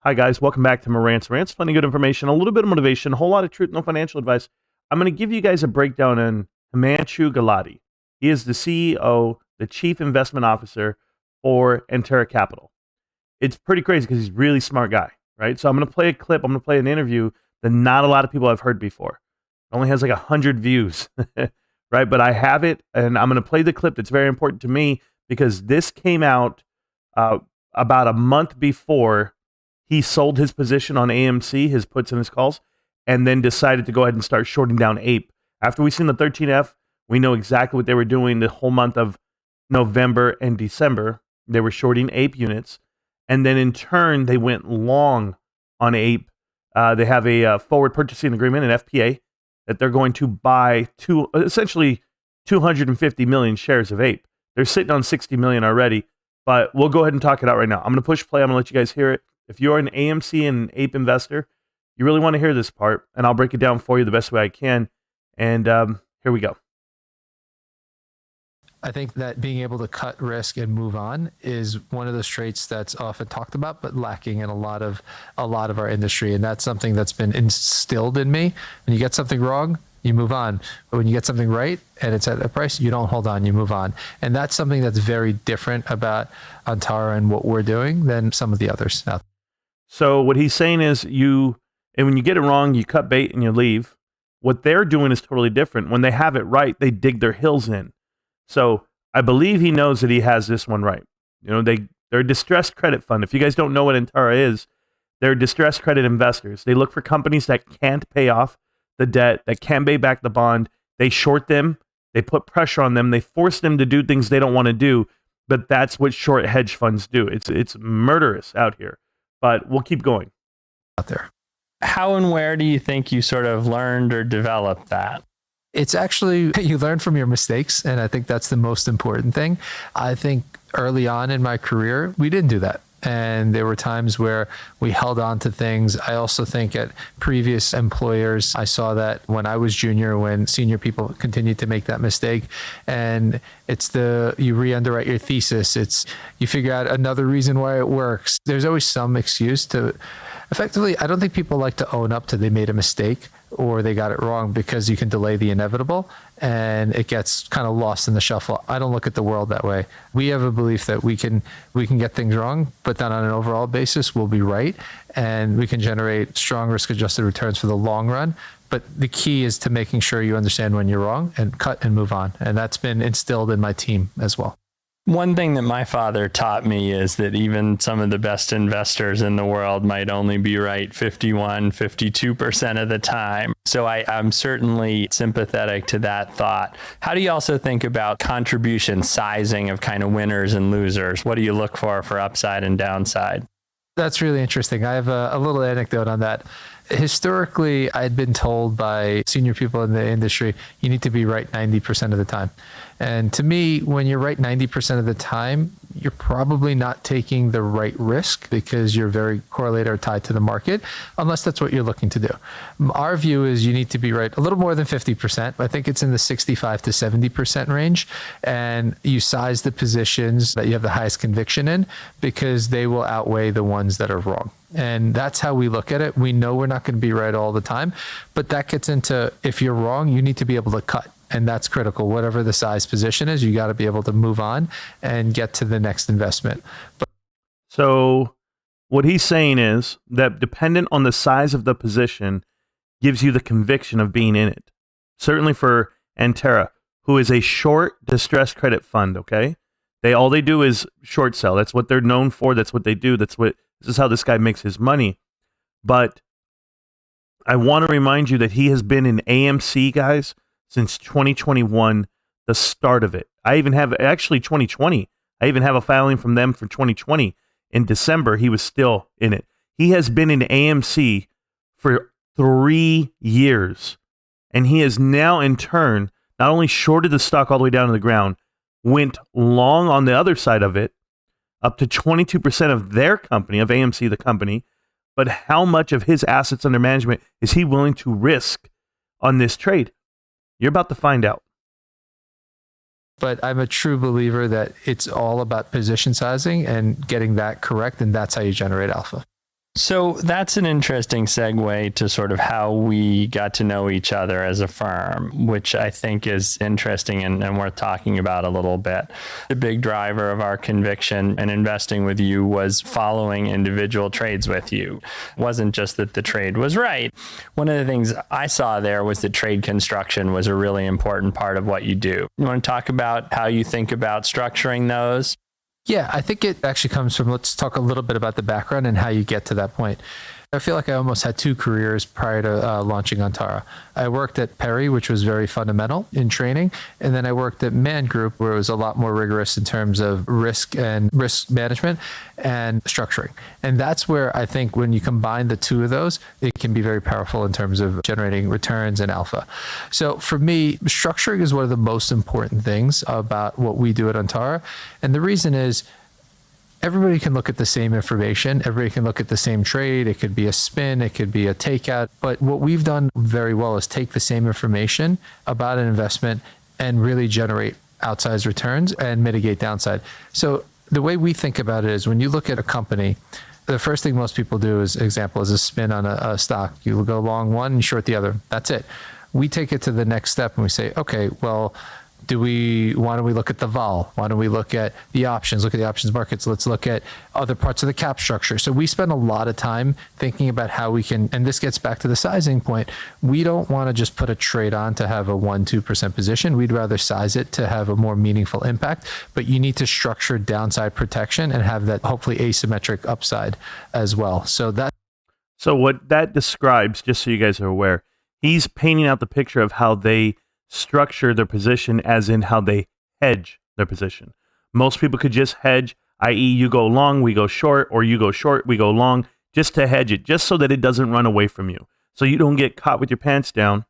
Hi, guys. Welcome back to Marantz Rants. Plenty of good information, a little bit of motivation, a whole lot of truth, no financial advice. I'm going to give you guys a breakdown on Himanshu Gulati. He is the CEO, the Chief Investment Officer for Antara Capital. It's pretty crazy because he's a really smart guy, right? So I'm going to play a clip. I'm going to play an interview that not a lot of people have heard before. It only has like 100 views, right? But I have it, and I'm going to play the clip that's very important to me because this came out about a month before he sold his position on AMC, his puts and his calls, and then decided to go ahead and start shorting down APE. After we seen the 13F, we know exactly what they were doing the whole month of November and December. They were shorting APE units. And then in turn, they went long on APE. They have a forward purchasing agreement, an FPA, that they're going to buy essentially 250 million shares of APE. They're sitting on 60 million already, but we'll go ahead and talk it out right now. I'm going to push play. I'm going to let you guys hear it. If you're an AMC and APE investor, you really want to hear this part, and I'll break it down for you the best way I can. And here we go. I think that being able to cut risk and move on is one of those traits that's often talked about, but lacking in a lot of our industry. And that's something that's been instilled in me. When you get something wrong, you move on. But when you get something right and it's at a price, you don't hold on, you move on. And that's something that's very different about Antara and what we're doing than some of the others out there. So what he's saying is and when you get it wrong, you cut bait and you leave. What they're doing is totally different. When they have it right, they dig their heels in. So I believe he knows that he has this one right. You know, they're a distressed credit fund. If you guys don't know what Antara is, they're distressed credit investors. They look for companies that can't pay off the debt, that can't pay back the bond. They short them. They put pressure on them. They force them to do things they don't want to do. But that's what short hedge funds do. It's murderous out here. But we'll keep going. Out there. How and where do you think you sort of learned or developed that? It's actually, you learn from your mistakes. And I think that's the most important thing. I think early on in my career, we didn't do that. And there were times where we held on to things. I also think at previous employers, I saw that when I was junior, when senior people continued to make that mistake. And you re-underwrite your thesis. You figure out another reason why it works. There's always some excuse to, effectively, I don't think people like to own up to they made a mistake or they got it wrong because you can delay the inevitable and it gets kind of lost in the shuffle. I don't look at the world that way. We have a belief that we can get things wrong, but then on an overall basis, we'll be right and we can generate strong risk-adjusted returns for the long run. But the key is to making sure you understand when you're wrong and cut and move on. And that's been instilled in my team as well. One thing that my father taught me is that even some of the best investors in the world might only be right 51, 52% of the time. So I'm certainly sympathetic to that thought. How do you also think about contribution sizing of kind of winners and losers? What do you look for upside and downside? That's really interesting. I have a little anecdote on that. Historically, I'd been told by senior people in the industry, you need to be right 90% of the time. And to me, when you're right 90% of the time, you're probably not taking the right risk because you're very correlated or tied to the market, unless that's what you're looking to do. Our view is you need to be right a little more than 50%. I think it's in the 65 to 70% range. And you size the positions that you have the highest conviction in because they will outweigh the ones that are wrong. And that's how we look at it. We know we're not going to be right all the time, but that gets into, if you're wrong, you need to be able to cut. And that's critical. Whatever the size position is, you got to be able to move on and get to the next investment. So what he's saying is that dependent on the size of the position gives you the conviction of being in it. Certainly for Antara, who is a short distressed credit fund, okay? All they do is short sell. That's what they're known for. That's what they do. This is how this guy makes his money. But I want to remind you that he has been in AMC, guys, since 2021, the start of it. I even have, actually 2020, I even have a filing from them for 2020. In December, he was still in it. He has been in AMC for 3 years. And he has now, in turn, not only shorted the stock all the way down to the ground, went long on the other side of it, up to 22% of their company, of AMC, the company. But how much of his assets under management is he willing to risk on this trade? You're about to find out. But I'm a true believer that it's all about position sizing and getting that correct, and that's how you generate alpha. So that's an interesting segue to sort of how we got to know each other as a firm, which I think is interesting and worth talking about a little bit. The big driver of our conviction in investing with you was following individual trades with you. It wasn't just that the trade was right. One of the things I saw there was that trade construction was a really important part of what you do. You want to talk about how you think about structuring those? Yeah, I think it actually comes from, let's talk a little bit about the background and how you get to that point. I feel like I almost had two careers prior to launching Antara. I worked at Perry, which was very fundamental in training. And then I worked at Man Group, where it was a lot more rigorous in terms of risk management and structuring. And that's where I think when you combine the two of those, it can be very powerful in terms of generating returns and alpha. So for me, structuring is one of the most important things about what we do at Antara. And the reason is, everybody can look at the same information. Everybody can look at the same trade. It could be a spin. It could be a takeout. But what we've done very well is take the same information about an investment and really generate outsized returns and mitigate downside. So the way we think about it is when you look at a company, the first thing most people do is, example, is a spin on a stock. You go long one and short the other. That's it. We take it to the next step and we say, okay, well, why don't we look at the vol? Why don't we look at the options? Look at the options markets. Let's look at other parts of the cap structure. So we spend a lot of time thinking about how we can, and this gets back to the sizing point. We don't want to just put a trade on to have a 1-2% position. We'd rather size it to have a more meaningful impact, but you need to structure downside protection and have that hopefully asymmetric upside as well. So what that describes, just so you guys are aware, he's painting out the picture of how they structure their position, as in how they hedge their position. Most people could just hedge, i.e. you go long, we go short, or you go short, we go long, just to hedge it, just so that it doesn't run away from you. So you don't get caught with your pants down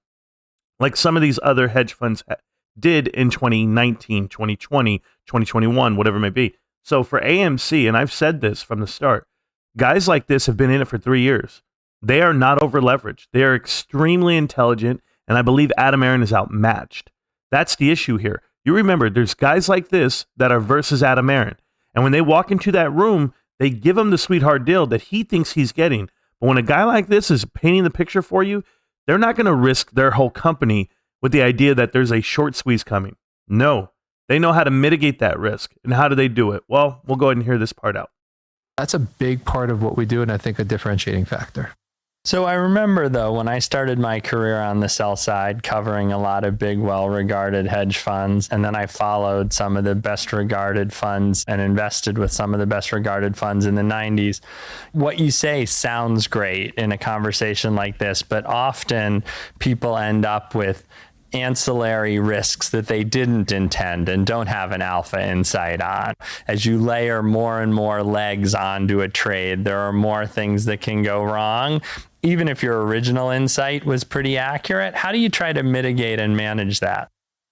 like some of these other hedge funds did in 2019, 2020, 2021, whatever it may be. So for AMC, and I've said this from the start, guys like this have been in it for 3 years. They are not over leveraged. They are extremely intelligent. And I believe Adam Aron is outmatched. That's the issue here. You remember, there's guys like this that are versus Adam Aron. And when they walk into that room, they give him the sweetheart deal that he thinks he's getting. But when a guy like this is painting the picture for you, they're not going to risk their whole company with the idea that there's a short squeeze coming. No, they know how to mitigate that risk. And how do they do it? Well, we'll go ahead and hear this part out. that's a big part of what we do, and I think a differentiating factor. So I remember, though, when I started my career on the sell side, covering a lot of big, well-regarded hedge funds, and then I followed some of the best-regarded funds and invested with some of the best-regarded funds in the 90s. What you say sounds great in a conversation like this, but often people end up with ancillary risks that they didn't intend and don't have an alpha insight on. As you layer more and more legs onto a trade, there are more things that can go wrong. Even if your original insight was pretty accurate, how do you try to mitigate and manage that?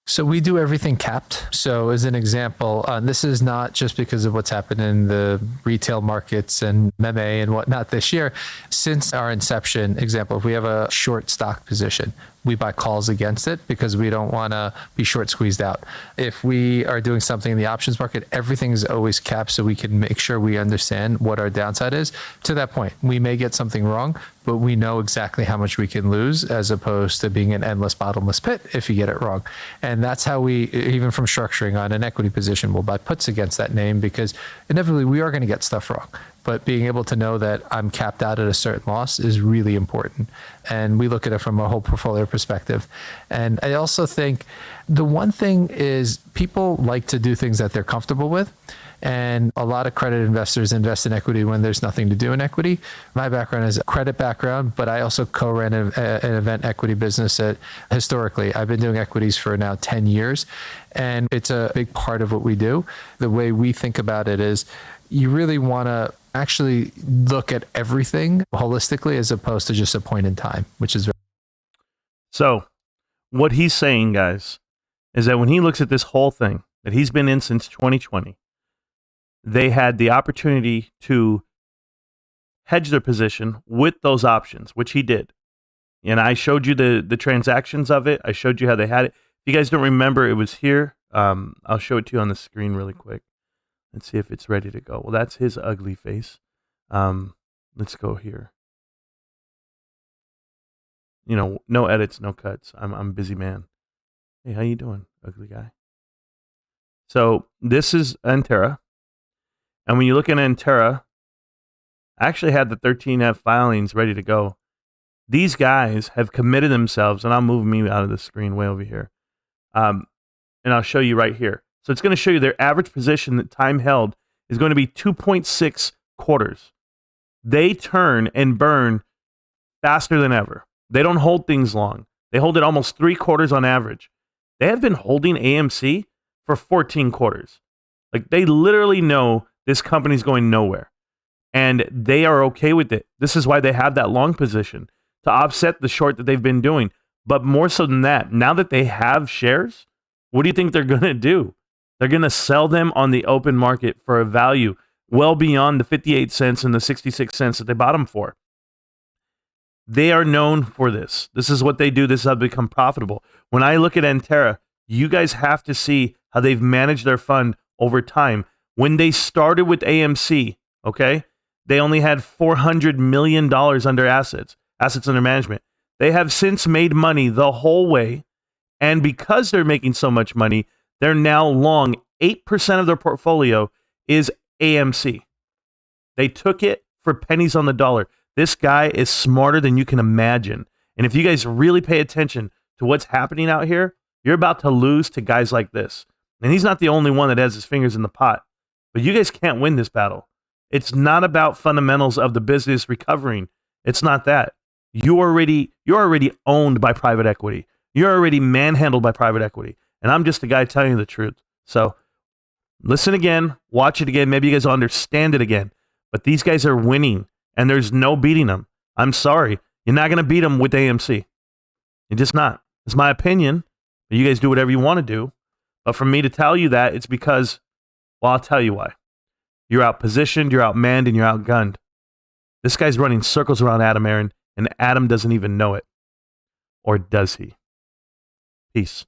So we do everything capped. So as an example, this is not just because of what's happened in the retail markets and meme and whatnot this year. Since our inception, example, if we have a short stock position, we buy calls against it because we don't want to be short squeezed out. If we are doing something in the options market, everything is always capped so we can make sure we understand what our downside is. To that point, we may get something wrong, but we know exactly how much we can lose as opposed to being an endless bottomless pit if you get it wrong. And that's how we, even from structuring on an equity position, we'll buy puts against that name because inevitably we are going to get stuff wrong. But being able to know that I'm capped out at a certain loss is really important. And we look at it from a whole portfolio perspective. And I also think the one thing is people like to do things that they're comfortable with. And a lot of credit investors invest in equity when there's nothing to do in equity. My background is a credit background, but I also co-ran an event equity business historically. I've been doing equities for now 10 years, and it's a big part of what we do. The way we think about it is you really want to actually look at everything holistically as opposed to just a point in time, which is very... So what he's saying, guys, is that when he looks at this whole thing that he's been in since 2020, they had the opportunity to hedge their position with those options, which he did. And I showed you the transactions of it. I showed you how they had it. If you guys don't remember, it was here. I'll show it to you on the screen really quick. Let's see if it's ready to go. Well, that's his ugly face. Let's go here. You know, no edits, no cuts. I'm a busy man. Hey, how you doing, ugly guy? So this is Antera. And when you look at Antera, I actually had the 13F filings ready to go. These guys have committed themselves, and I'll move me out of the screen way over here. And I'll show you right here. So it's going to show you their average position that time held is going to be 2.6 quarters. They turn and burn faster than ever. They don't hold things long. They hold it almost 3 quarters on average. They have been holding AMC for 14 quarters. Like, they literally know this company's going nowhere. And they are okay with it. This is why they have that long position, to offset the short that they've been doing. But more so than that, now that they have shares, what do you think they're going to do? They're going to sell them on the open market for a value well beyond the 58 cents and the 66 cents that they bought them for. They are known for this. This is what they do. This is how they become profitable. When I look at Antera, you guys have to see how they've managed their fund over time. When they started with AMC, okay, they only had $400 million under assets under management. They have since made money the whole way. And because they're making so much money, they're now long 8% of their portfolio is AMC. They took it for pennies on the dollar. This guy is smarter than you can imagine. And if you guys really pay attention to what's happening out here, you're about to lose to guys like this. And he's not the only one that has his fingers in the pot. But you guys can't win this battle. It's not about fundamentals of the business recovering. It's not that. You're already owned by private equity. You're already manhandled by private equity. And I'm just the guy telling you the truth. So listen again, watch it again. Maybe you guys will understand it again. But these guys are winning, and there's no beating them. I'm sorry. You're not going to beat them with AMC. You're just not. It's my opinion. You guys do whatever you want to do. But for me to tell you that, it's because, well, I'll tell you why. You're outpositioned, you're outmanned, and you're outgunned. This guy's running circles around Adam Aron, and Adam doesn't even know it. Or does he? Peace.